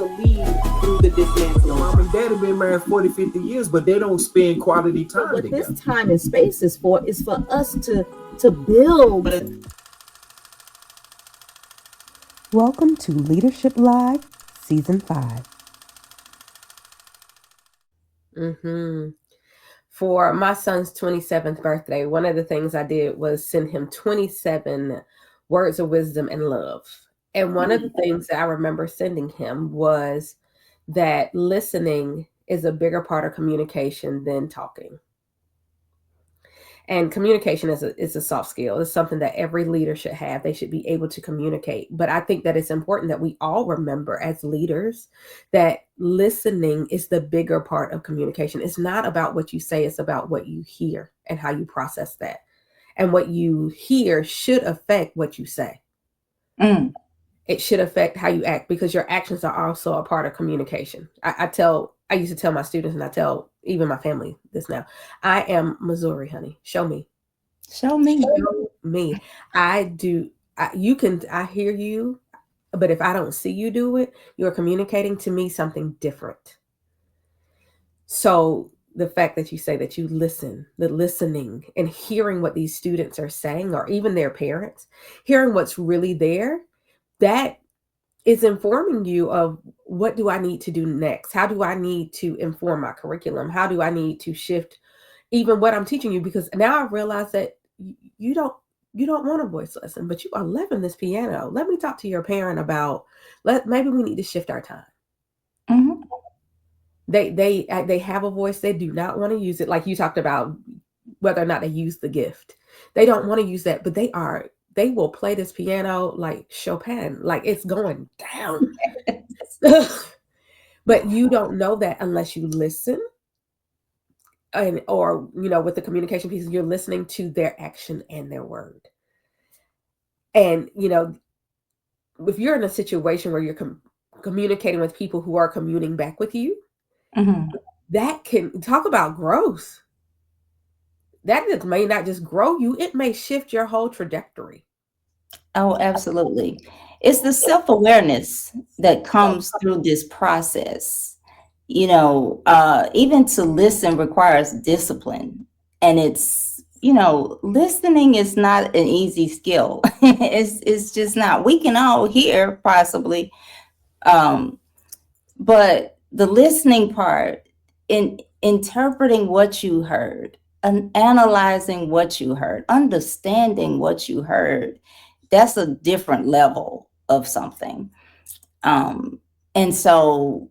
to lead through the dismantling. Mom and dad have been married 40, 50 years, but they don't spend quality time What together. this time and space is for us to build. Welcome to Leadership Live, Season 5. For my son's 27th birthday, one of the things I did was send him 27 words of wisdom and love. And one of the things that I remember sending him was that listening is a bigger part of communication than talking. And communication is a soft skill. It's something that every leader should have. They should be able to communicate. But I think that it's important that we all remember as leaders that listening is the bigger part of communication. It's not about what you say. It's about what you hear and how you process that. And what you hear should affect what you say. It should affect how you act, because your actions are also a part of communication. I used to tell my students, and I tell even my family this now. I am Missouri, honey. Show me. Show me. Show me. I hear you, but if I don't see you do it, you're communicating to me something different. So the fact that you say that you listen, the listening and hearing what these students are saying, or even their parents, hearing what's really there, that is informing you of what do I need to do next? How do I need to inform my curriculum? How do I need to shift even what I'm teaching you? Because now I realize that you don't want a voice lesson, but you are loving this piano. Let me talk to your parent about, maybe we need to shift our time. Mm-hmm. They have a voice. They do not want to use it. Like you talked about whether or not they use the gift. They don't want to use that, but they will play this piano like Chopin, like it's going down. But you don't know that unless you listen, or with the communication piece, you're listening to their action and their word. And if you're in a situation where you're communicating with people who are communing back with you, that can talk about growth. That may not just grow you, it may shift your whole trajectory. Oh, absolutely. It's the self-awareness that comes through this process. Even to listen requires discipline. And it's, listening is not an easy skill. It's just not. We can all hear possibly. But the listening part, in interpreting what you heard, and analyzing what you heard, understanding what you heard, that's a different level of something. And so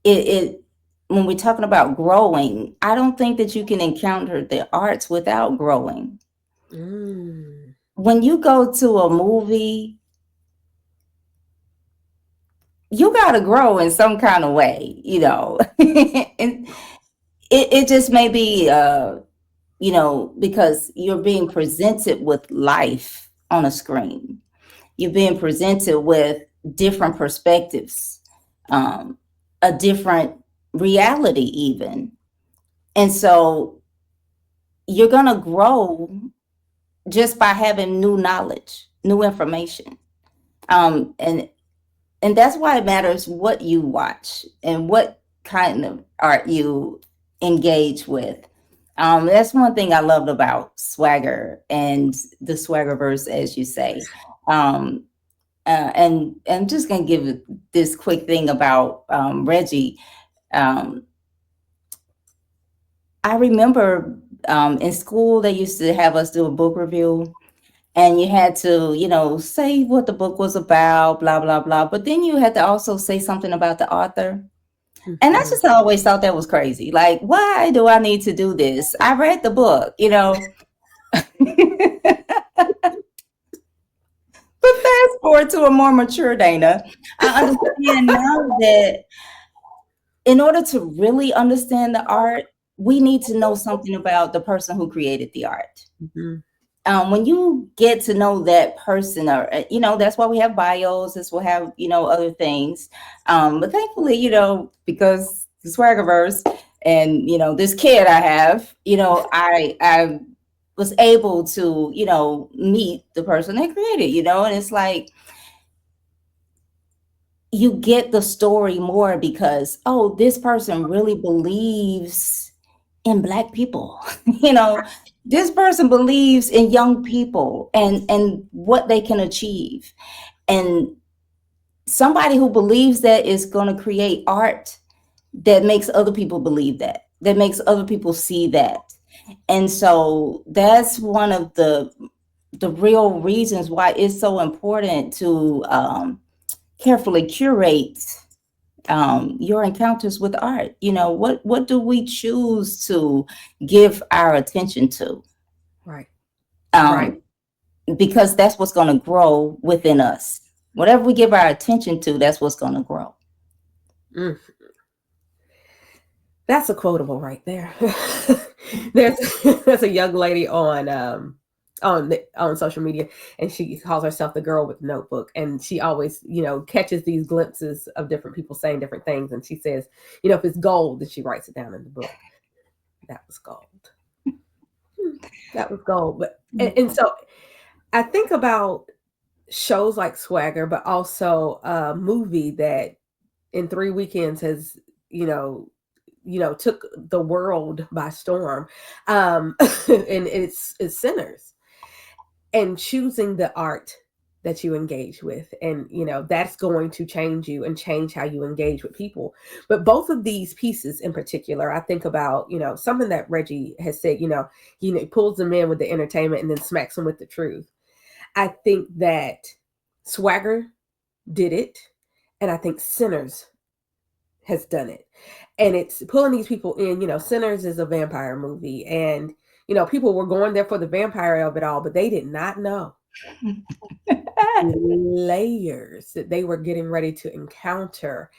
it when we're talking about growing, I don't think that you can encounter the arts without growing. When you go to a movie, you got to grow in some kind of way, and it just may be, because you're being presented with life on a screen. You're being presented with different perspectives, a different reality even. And so you're going to grow just by having new knowledge, new information. And that's why it matters what you watch and what kind of art you engage with. That's one thing I loved about Swagger and the Swaggerverse, as you say. And I'm just going to give this quick thing about Reggie. I remember in school, they used to have us do a book review, and you had to, say what the book was about, blah, blah, blah. But then you had to also say something about the author. And I just always thought that was crazy. Like, why do I need to do this? I read the book, But fast forward to a more mature Dana. I understand now that in order to really understand the art, we need to know something about the person who created the art. When you get to know that person, or that's why we have bios, that's why we have other things. But thankfully, because the Swaggerverse and this kid I have, I was able to meet the person that created, and it's like you get the story more because, oh, this person really believes in Black people. you know, this person believes in young people and what they can achieve. And somebody who believes that is going to create art that makes other people believe that makes other people see that. And so that's one of the real reasons why it's so important to carefully curate your encounters with art. What do we choose to give our attention to? Right. Right. um, because that's what's going to grow within us. Whatever we give our attention to, that's what's going to grow. Mm. That's a quotable right there. there's a young lady on social media, and she calls herself the girl with the notebook, and she always catches these glimpses of different people saying different things, and she says, if it's gold, then she writes it down in the book. That was gold. That was gold. But and so I think about shows like Swagger, but also a movie that in 3 weekends has took the world by storm, and it's Sinners. And choosing the art that you engage with, and that's going to change you and change how you engage with people. But both of these pieces in particular, I think about something that Reggie has said. He pulls them in with the entertainment and then smacks them with the truth. I think that Swagger did it, and I think Sinners has done it. And it's pulling these people in. Sinners is a vampire movie, and people were going there for the vampire of it all, but they did not know layers that they were getting ready to encounter.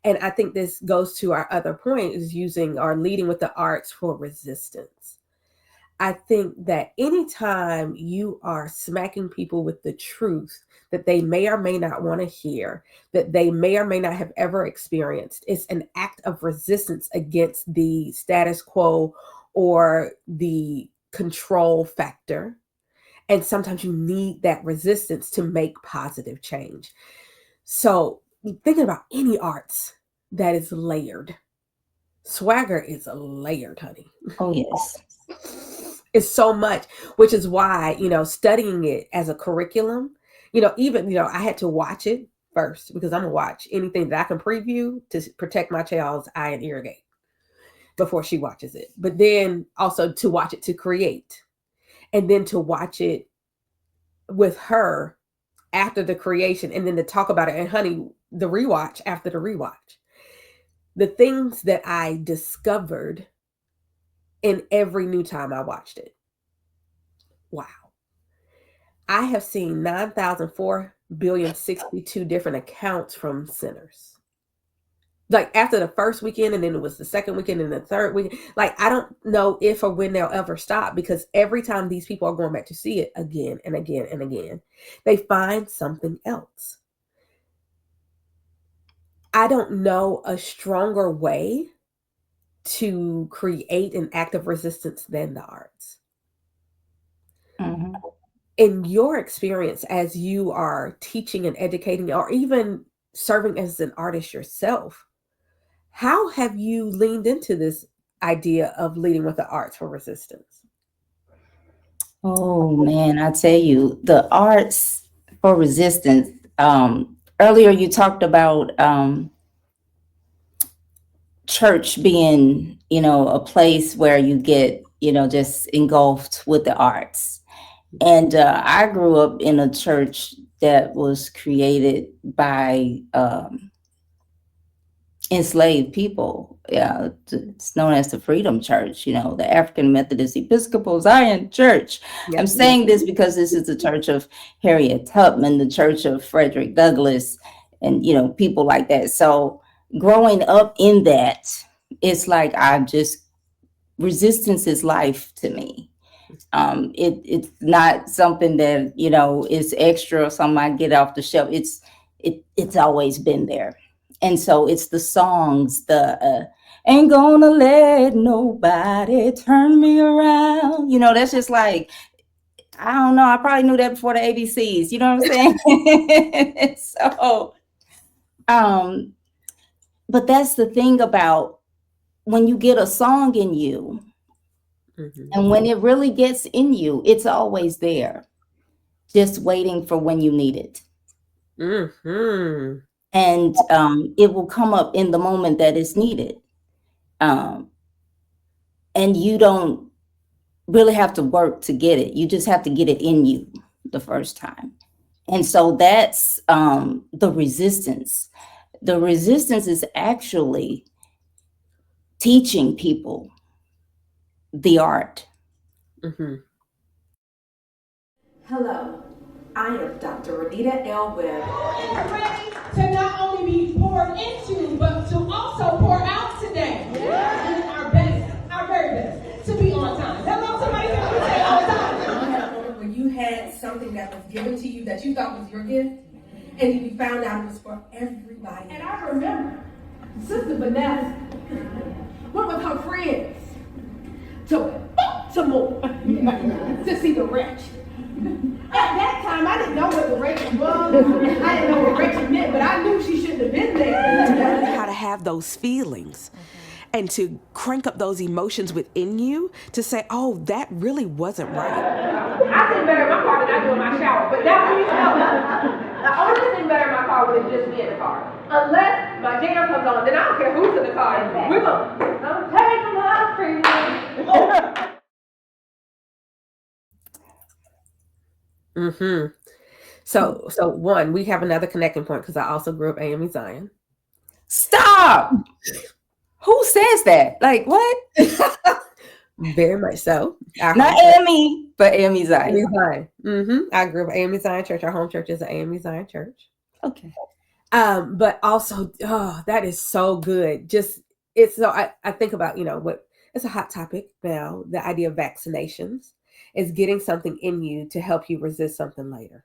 And I think this goes to our other point, is using or leading with the arts for resistance. I think that anytime you are smacking people with the truth that they may or may not want to hear, that they may or may not have ever experienced, it's an act of resistance against the status quo or the control factor. And sometimes you need that resistance to make positive change. So thinking about any arts that is layered, Swagger is layered, honey. Oh, yes. It's so much, which is why, studying it as a curriculum, even, I had to watch it first, because I'm gonna watch anything that I can preview to protect my child's eye and ear gate before she watches it. But then also to watch it to create, and then to watch it with her after the creation, and then to talk about it. And honey, the rewatch after the rewatch, the things that I discovered in every new time I watched it. Wow. I have seen 9,004,062 different accounts from Sinners. Like after the first weekend, and then it was the second weekend and the third weekend. Like, I don't know if or when they'll ever stop, because every time these people are going back to see it again and again and again, they find something else. I don't know a stronger way to create an act of resistance than the arts. Mm-hmm. In your experience, as you are teaching and educating, or even serving as an artist yourself, how have you leaned into this idea of leading with the arts for resistance? Oh man, I tell you, the arts for resistance. Earlier you talked about church being, a place where you get, just engulfed with the arts. And I grew up in a church that was created by enslaved people. Yeah, it's known as the Freedom Church, the African Methodist Episcopal Zion Church. Yep. I'm saying this because this is the church of Harriet Tubman, the church of Frederick Douglass, and people like that. So growing up in that, it's like resistance is life to me. It's not something that is extra or something I get off the shelf. It's always been there. And so it's the songs, the ain't gonna let nobody turn me around. That's just like, I don't know. I probably knew that before the ABCs. You know what I'm saying? So Um, but that's the thing about when you get a song in you, and when it really gets in you, it's always there, just waiting for when you need it. Mm-hmm. And it will come up in the moment that it's needed. And you don't really have to work to get it. You just have to get it in you the first time. And so that's the resistance. The resistance is actually teaching people the art. Mm-hmm. Hello, I am Dr. Renita L. Webb. Who is ready to not only be poured into, but to also pour out today? Doing our best, our very best, to be on time. Hello, somebody can say on time. You had a moment where you had something that was given to you that you thought was your gift, and you found out it was for everybody. And I remember Sister Vanessa went with her friends to Baltimore to see the wretch. At that time, I didn't know what the wretch was. I didn't know what wretch meant, but I knew she shouldn't have been there. To learn how to have those feelings and to crank up those emotions within you to say, oh, that really wasn't right. I think better in my car than I do in my shower, but now please know. The only thing better in my car would just be in the car. Unless my jam comes on, then I don't care who's in the car. We're going to take a lot of freedom. Mm-hmm. So one, we have another connecting point because I also grew up AME Zion. Stop! Who says that? Like, what? Very much so. Not AME, but AME Zion. AME Zion. Mm-hmm. I grew up AME Zion Church. Our home church is an AME Zion church. Okay. But also, that is so good. Just it's so I think about, what it's a hot topic now, the idea of vaccinations is getting something in you to help you resist something later.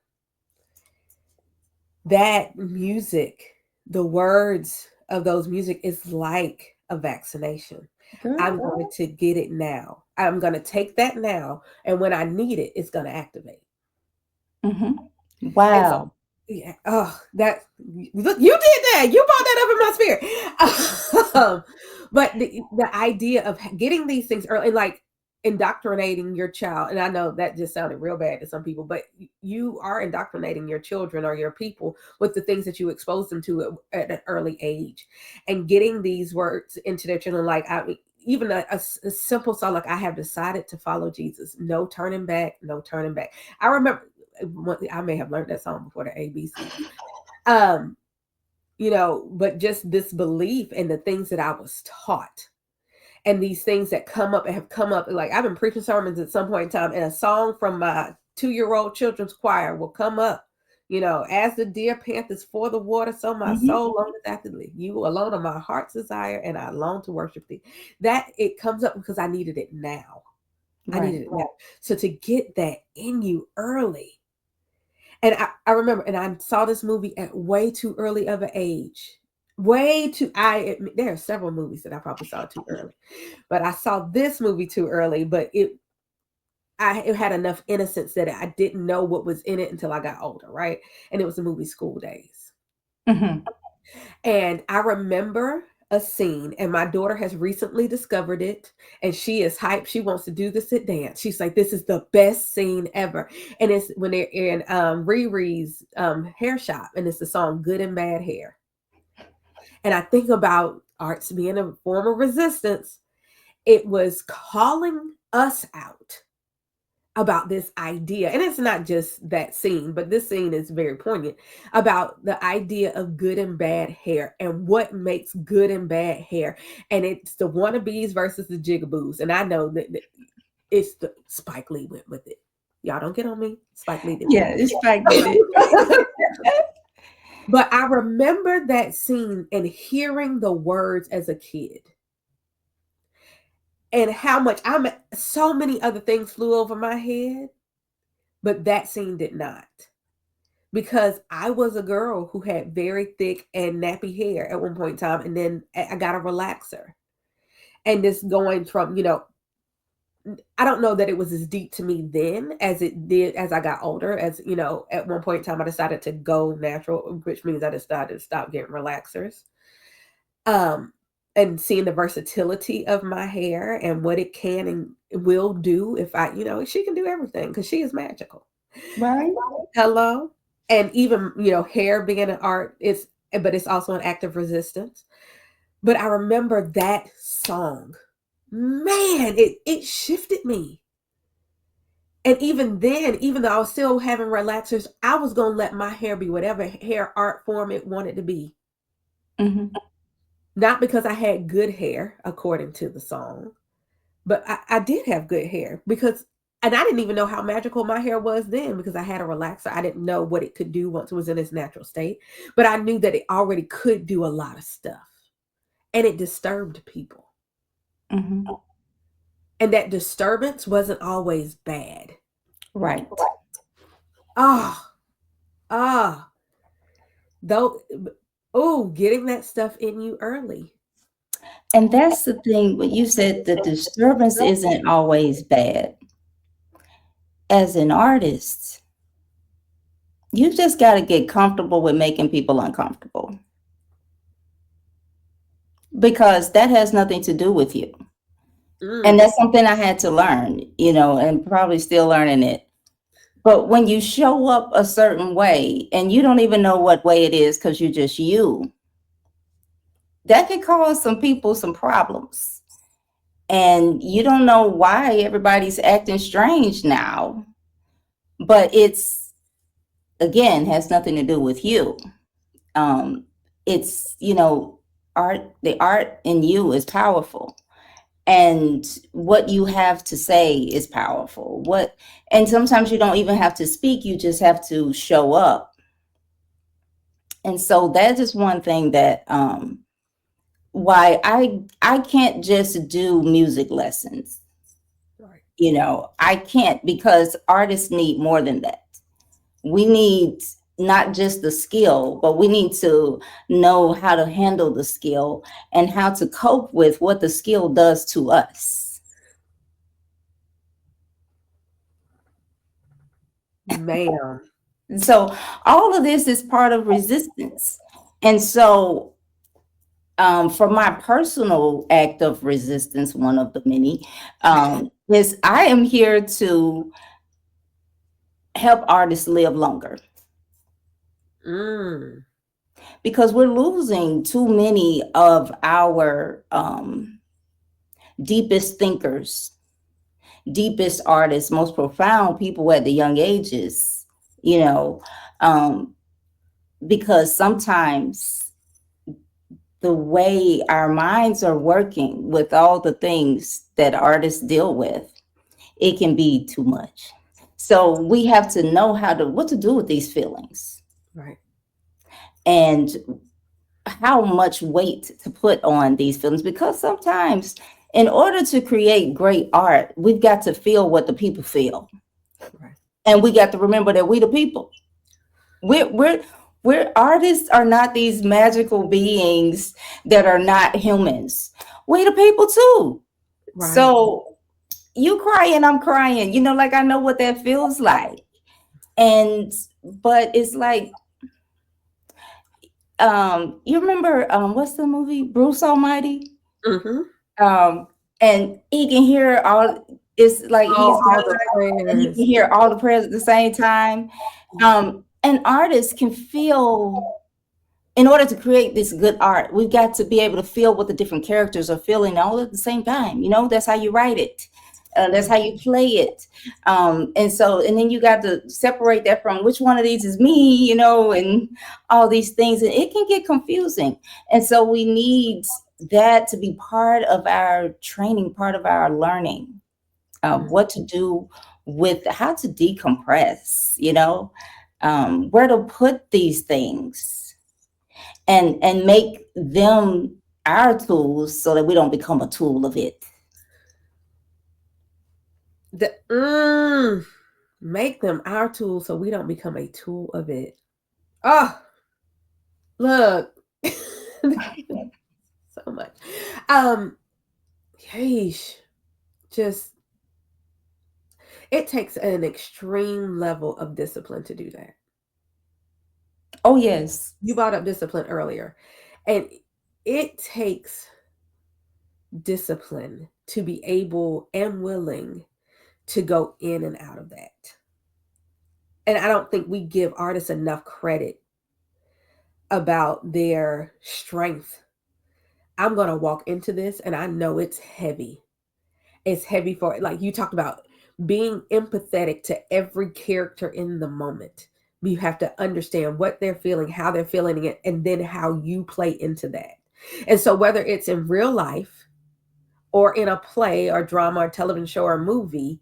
That music, the words of those music is like a vaccination. Girl. I'm going to get it now. I'm going to take that now. And when I need it, it's going to activate. Mm-hmm. Wow. Yeah. Oh, look, you did that. You brought that up in my spirit. But the idea of getting these things early, like indoctrinating your child, and I know that just sounded real bad to some people, but you are indoctrinating your children or your people with the things that you expose them to at an early age, and getting these words into their children. Like even a simple song like "I have decided to follow Jesus," no turning back, no turning back. I remember. I may have learned that song before the ABC. But just this belief in the things that I was taught and these things that have come up. Like I've been preaching sermons at some point in time, and a song from my 2-year-old children's choir will come up. As the deer panthers for the water, so my soul longeth after thee. You alone are my heart's desire, and I long to worship thee. That it comes up because I needed it now. Right. I needed it now. So to get that in you early. And I remember, and I saw this movie at way too early of an age. There are several movies that I probably saw too early, but I saw this movie too early, but it had enough innocence that I didn't know what was in it until I got older, right? And it was the movie School Days. Mm-hmm. And I remember a scene, and my daughter has recently discovered it, and she is hyped. She wants to do this at dance. She's like, this is the best scene ever. And it's when they're in Riri's hair shop, and it's the song Good and Bad Hair. And I think about arts being a form of resistance. It was calling us out about this idea, and it's not just that scene, but this scene is very poignant about the idea of good and bad hair and what makes good and bad hair. And it's the wannabes versus the jigaboos. And I know that it's the Spike Lee went with it. Y'all don't get on me. Spike Lee did. Yeah, it's Spike did it. But I remember that scene and hearing the words as a kid. And how much so many other things flew over my head, but that scene did not. Because I was a girl who had very thick and nappy hair at one point in time. And then I got a relaxer. And this going from, I don't know that it was as deep to me then as it did as I got older. As you know, at one point in time, I decided to go natural, which means I decided to stop getting relaxers. Um, and seeing the versatility of my hair and what it can and will do if I, she can do everything because she is magical. Right. Hello. And even, hair being an art but it's also an act of resistance. But I remember that song, man, it shifted me. And even then, even though I was still having relaxers, I was going to let my hair be whatever hair art form it wanted to be. Mm-hmm. Not because I had good hair, according to the song, but I did have good hair and I didn't even know how magical my hair was then because I had a relaxer. I didn't know what it could do once it was in its natural state, but I knew that it already could do a lot of stuff and it disturbed people. Mm-hmm. And that disturbance wasn't always bad. Right. Getting that stuff in you early. And that's the thing, when you said the disturbance isn't always bad. As an artist, you just got to get comfortable with making people uncomfortable, because that has nothing to do with you. And that's something I had to learn, and probably still learning it. But when you show up a certain way and you don't even know what way it is because you're just you, that could cause some people some problems. And you don't know why everybody's acting strange now. But it's, again, has nothing to do with you. It's, the art in you is powerful. And what you have to say is powerful. And sometimes you don't even have to speak, you just have to show up. And so that is one thing that why I can't just do music lessons. Right. I can't, because artists need more than that. We need not just the skill, but we need to know how to handle the skill and how to cope with what the skill does to us. Ma'am. So all of this is part of resistance. And so for my personal act of resistance, one of the many, is I am here to help artists live longer. Because we're losing too many of our deepest thinkers, deepest artists, most profound people at the young ages, because sometimes the way our minds are working with all the things that artists deal with, it can be too much. So we have to know what to do with these feelings. Right. And how much weight to put on these feelings, because sometimes in order to create great art, we've got to feel what the people feel. Right. And we got to remember that we the people. We're artists are not these magical beings that are not humans. We the people too. Right. So you crying, I'm crying, like I know what that feels like. But it's like, you remember what's the movie, Bruce Almighty? Mm-hmm. And he can hear it's like he can hear all the prayers at the same time. And artists can feel, in order to create this good art, we've got to be able to feel what the different characters are feeling all at the same time. That's how you write it. That's how you play it. And then you got to separate that from which one of these is me, and all these things. And it can get confusing. And so we need that to be part of our training, part of our learning, what to do with how to decompress, where to put these things and make them our tools so that we don't become a tool of it. Make them our tool so we don't become a tool of it. Oh, look. So much. Yeesh. Just It takes an extreme level of discipline to do that. Oh, yes. You brought up discipline earlier, and it takes discipline to be able and willing to go in and out of that. And I don't think we give artists enough credit about their strength. I'm going to walk into this and I know it's heavy. It's heavy for, like you talked about, being empathetic to every character in the moment. You have to understand what they're feeling, how they're feeling it, and then how you play into that. And so whether it's in real life or in a play or drama or television show or movie,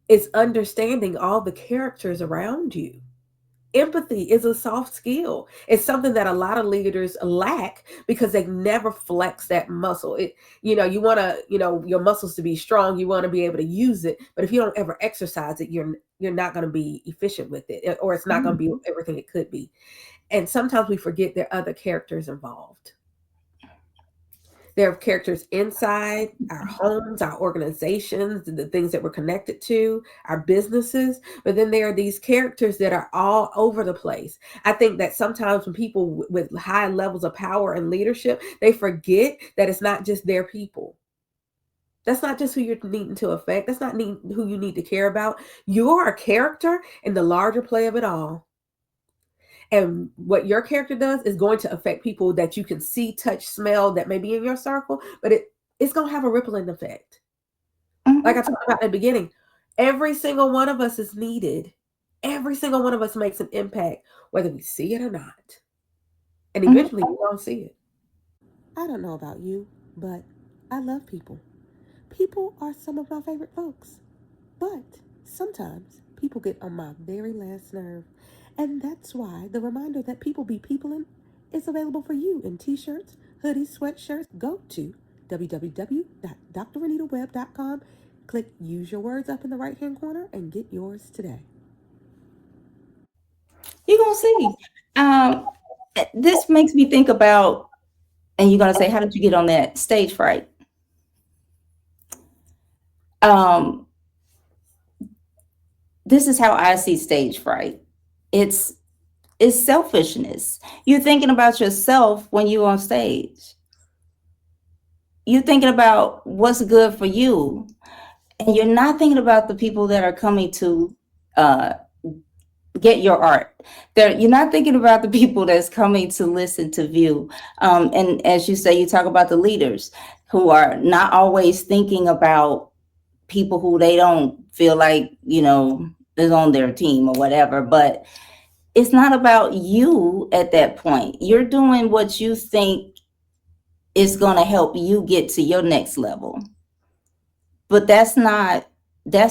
it's understanding all the characters around you. Empathy is a soft skill. It's something that a lot of leaders lack because they never flex that muscle. You want to, your muscles to be strong. You want to be able to use it, but if you don't ever exercise it, you're not going to be efficient with it, or it's not going to be everything it could be. And sometimes we forget there are other characters involved. There are characters inside our homes, our organizations, the things that we're connected to, our businesses. But then there are these characters that are all over the place. I think that sometimes when people with high levels of power and leadership, they forget that it's not just their people. That's not just who you're needing to affect. That's not who you need to care about. You are a character in the larger play of it all. And what your character does is going to affect people that you can see, touch, smell, that may be in your circle, but it's going to have a rippling effect. Like I talked about at the beginning, every single one of us is needed. Every single one of us makes an impact, whether we see it or not. And eventually we won't see it. I don't know about you, but I love people. People are some of my favorite folks. But sometimes people get on my very last nerve. And that's why the reminder that people be peopling is available for you in t-shirts, hoodies, sweatshirts. Go to www.drrenitaweb.com. Click Use Your Words up in the right-hand corner and get yours today. You're going to see. This makes me think about, and you're going to say, how did you get on that stage fright? This is how I see stage fright. It's selfishness. You're thinking about yourself when you're on stage. You're thinking about what's good for you, and you're not thinking about the people that are coming to get your art. You're not thinking about the people that's coming to listen, to view. And as you say, you talk about the leaders who are not always thinking about people who they don't feel like, is on their team or whatever. But it's not about you at that point. You're doing what you think is going to help you get to your next level. But that's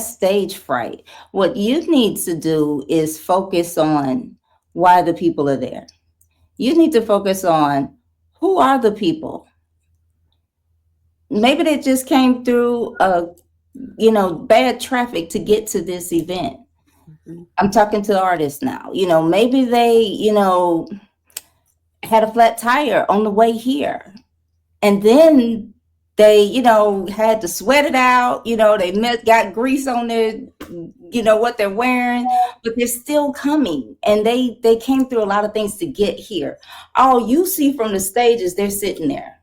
stage fright. What you need to do is focus on why the people are there. You need to focus on who are the people. Maybe they just came through bad traffic to get to this event. I'm talking to artists now. Maybe they, had a flat tire on the way here. And then they, had to sweat it out. They got grease on their, what they're wearing, but they're still coming. And they came through a lot of things to get here. All you see from the stage is they're sitting there.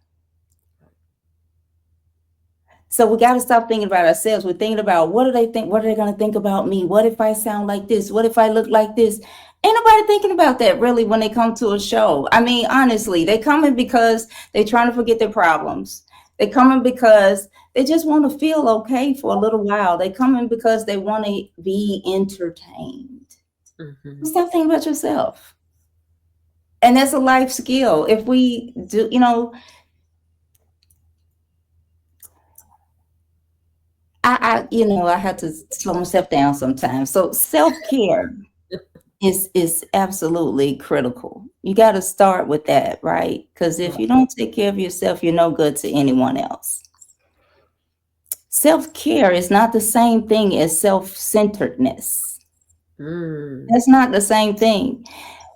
So we got to stop thinking about ourselves. We're thinking about, what do they think? What are they going to think about me? What if I sound like this? What if I look like this? Ain't nobody thinking about that really when they come to a show. I mean, honestly, they coming because they're trying to forget their problems. They coming because they just want to feel okay for a little while. They coming because they want to be entertained. Stop thinking about yourself. And that's a life skill. If we do, I have to slow myself down sometimes. So self-care is absolutely critical. You got to start with that, right? Because if you don't take care of yourself, you're no good to anyone else. Self-care is not the same thing as self-centeredness. That's not the same thing.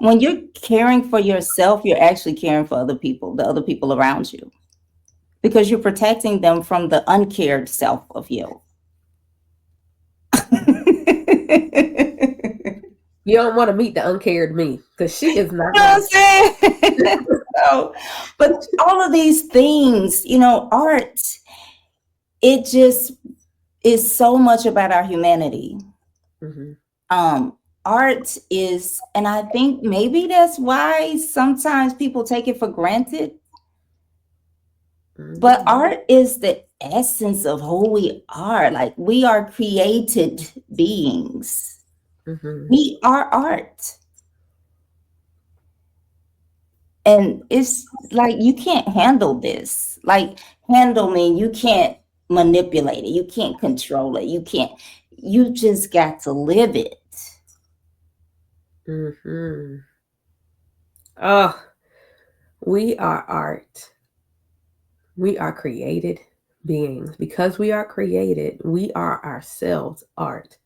When you're caring for yourself, you're actually caring for other people, the other people around you, because you're protecting them from the uncared self of you. You don't want to meet the uncared me because she is not You know what nice. I'm saying? So, but all of these things, art, it just is so much about our humanity. Mm-hmm. Art is, and I think maybe that's why sometimes people take it for granted. Mm-hmm. But art is the essence of who we are. Like, we are created beings. Mm-hmm. We are art. And it's like, you can't handle this. Like, handle me, you can't manipulate it. You can't control it. You just got to live it. Mm-hmm. Oh, we are art. We are created beings. Because we are created, we are ourselves art.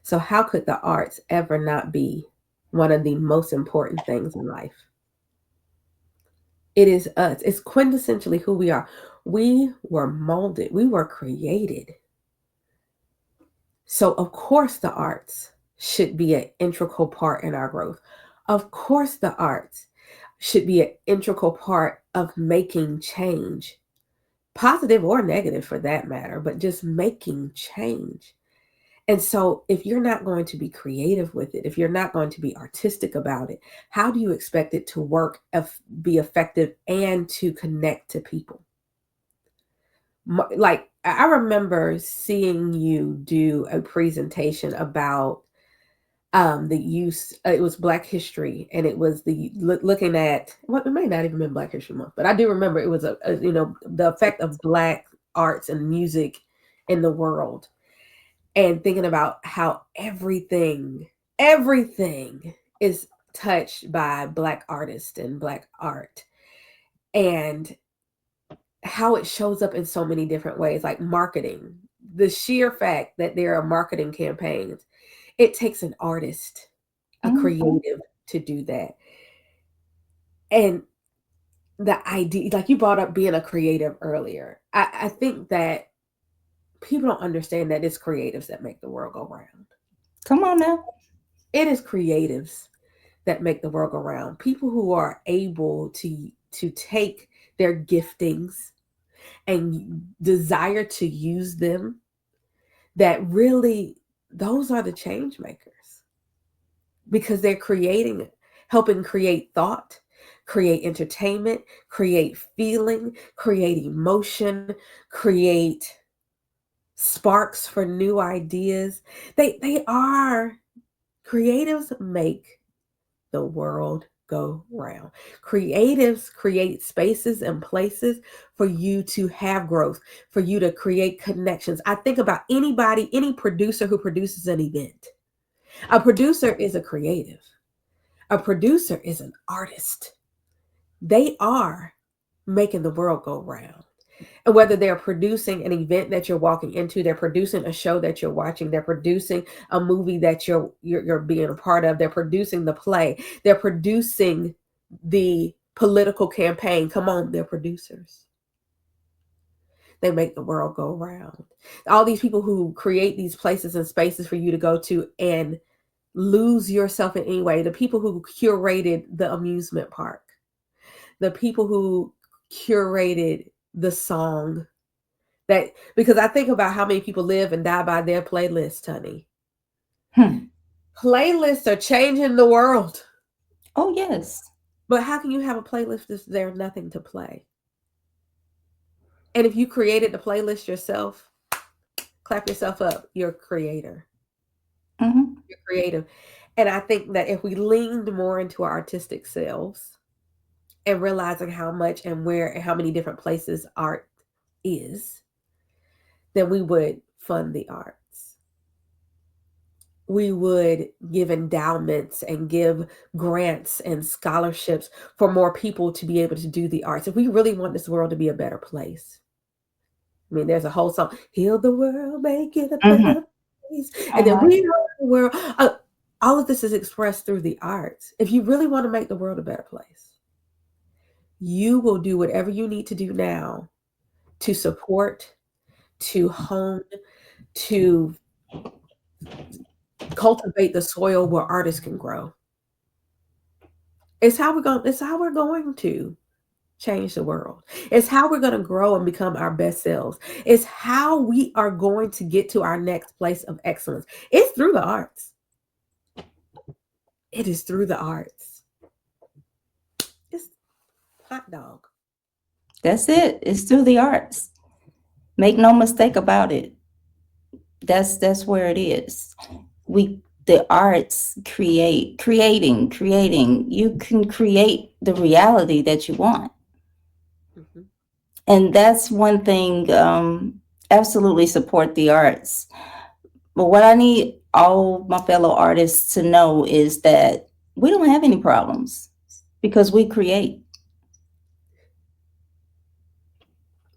So, how could the arts ever not be one of the most important things in life? It is us. It's quintessentially who we are. We were molded, we were created. So, of course, the arts should be an integral part in our growth. Of course, the arts should be an integral part of making change, positive or negative for that matter, but just making change. And so, if you're not going to be creative with it, if you're not going to be artistic about it, how do you expect it to work, be effective, and to connect to people? Like, I remember seeing you do a presentation about the use. It was Black History, and it was looking at, well, it may not even been Black History Month, but I do remember it was the effect of Black arts and music in the world, and thinking about how everything is touched by Black artists and Black art, and how it shows up in so many different ways, like marketing. The sheer fact that there are marketing campaigns, it takes an artist, a creative, to do that. And the idea, like you brought up being a creative earlier, I think that people don't understand that it's creatives that make the world go round. Come on now. It is creatives that make the world go round. People who are able to take their giftings and desire to use them, that really, those are the change makers, because they're helping create thought, create entertainment, create feeling, create emotion, create sparks for new ideas. They are creatives, make the world go round. Creatives create spaces and places for you to have growth, for you to create connections. I think about any producer who produces an event. A producer is a creative. A producer is an artist. They are making the world go round. And whether they're producing an event that you're walking into, they're producing a show that you're watching, they're producing a movie that you're being a part of, they're producing the play, they're producing the political campaign. Come on, they're producers. They make the world go round. All these people who create these places and spaces for you to go to and lose yourself in any way, the people who curated the amusement park, the people who curated the song, that, because I think about how many people live and die by their playlist, honey. Playlists are changing the world. Oh, yes. But how can you have a playlist if there's nothing to play? And if you created the playlist yourself, clap yourself up. You're a creator. Mm-hmm. You're creative. And I think that if we leaned more into our artistic selves and realizing how much and where and how many different places art is, then we would fund the arts. We would give endowments and give grants and scholarships for more people to be able to do the arts. If we really want this world to be a better place. I mean, there's a whole song, heal the world, make it a better place. And then we are the world. All of this is expressed through the arts. If you really want to make the world a better place, you will do whatever you need to do now to support, to hone, to cultivate the soil where artists can grow. It's how we're going to change the world. It's how we're going to grow and become our best selves. It's how we are going to get to our next place of excellence. It's through the arts. It is through the arts. It's hot dog. That's it. It's through the arts. Make no mistake about it. That's where it is. The arts creating. You can create the reality that you want. Mhm. And that's one thing, absolutely support the arts. But what I need all my fellow artists to know is that we don't have any problems because we create.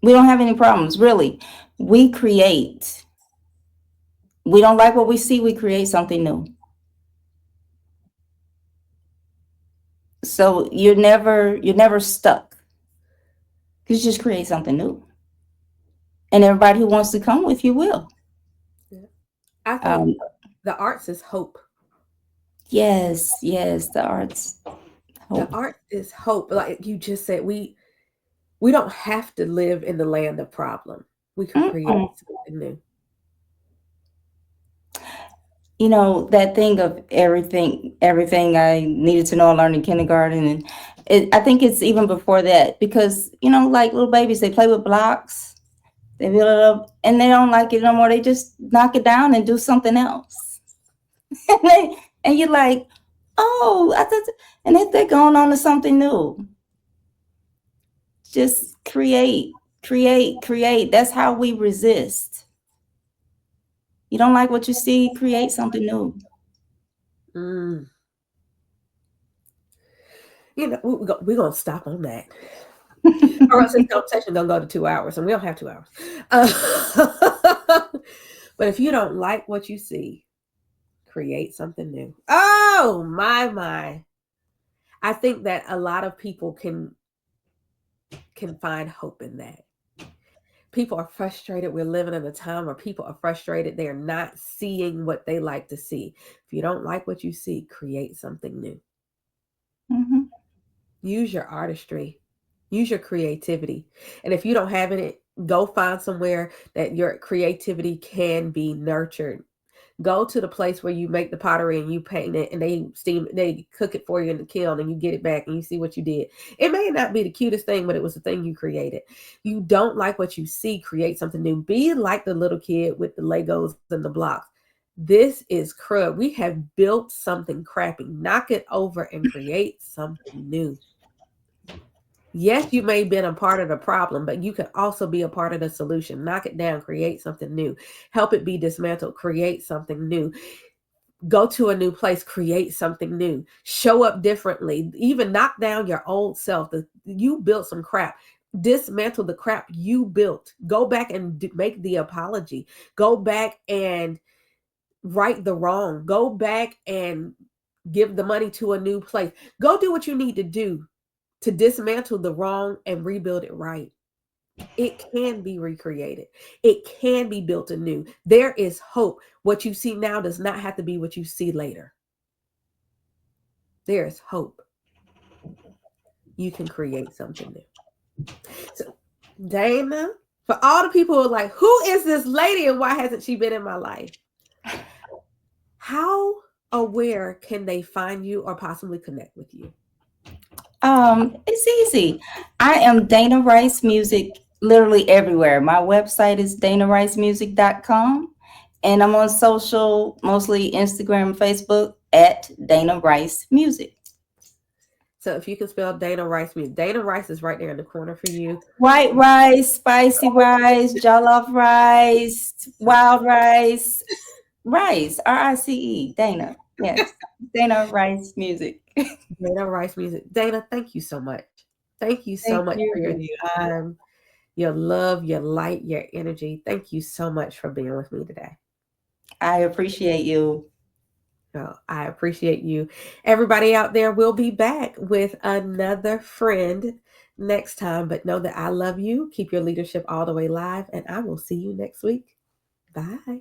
We don't have any problems, really. We create. We don't like what we see, we create something new. So you're never stuck. You just create something new. And everybody who wants to come with you will. Yeah. I think Um, the arts is hope. yes, the arts. The Hope. art is hope. Like you just said, we don't have to live in the land of problem. We can create Mm-mm. something new. You know, that thing of everything I needed to know I learned in kindergarten. And I think it's even before that because, like little babies, they play with blocks, they build it up, and they don't like it no more. They just knock it down and do something else. and you're like, oh, and then they're going on to something new. Just create. That's how we resist. You don't like what you see, create something new. Mm. We're going to stop on that. Or else this conversation going to go to 2 hours, and we don't have 2 hours. But if you don't like what you see, create something new. Oh, my. I think that a lot of people can find hope in that. People are frustrated. We're living in a time where people are frustrated. They're not seeing what they like to see. If you don't like what you see, create something new. Mm-hmm. Use your artistry. Use your creativity. And if you don't have it, go find somewhere that your creativity can be nurtured. Go to the place where you make the pottery and you paint it and they cook it for you in the kiln and you get it back and you see what you did. It may not be the cutest thing, but it was the thing you created. You don't like what you see, create something new. Be like the little kid with the Legos and the blocks. This is crud. We have built something crappy. Knock it over and create something new. Yes, you may have been a part of the problem, but you can also be a part of the solution. Knock it down, create something new. Help it be dismantled, create something new. Go to a new place, create something new. Show up differently. Even knock down your old self. You built some crap. Dismantle the crap you built. Go back and make the apology. Go back and right the wrong. Go back and give the money to a new place. Go do what you need to do to dismantle the wrong and rebuild it right. It can be recreated. It can be built anew. There is hope. What you see now does not have to be what you see later. There is hope. You can create something new. So, Dana, for all the people who are like, who is this lady and why hasn't she been in my life? How aware can they find you or possibly connect with you? It's easy. I am Dana Rice Music literally everywhere. My website is danaricemusic.com, and I'm on social, mostly Instagram, Facebook, at Dana Rice Music. So if you can spell Dana Rice Music, Dana Rice is right there in the corner for you. White rice, spicy rice, jollof rice, wild rice, RICE, Dana. Yes, Dana Rice Music. Dana Rice Music. Dana, thank you so much. Thank you so Thank much for your you. time, your love, your light, your energy. Thank you so much for being with me today. I appreciate you. Oh, I appreciate you. Everybody out there, we'll be back with another friend next time. But know that I love you. Keep your leadership all the way live, and I will see you next week. Bye.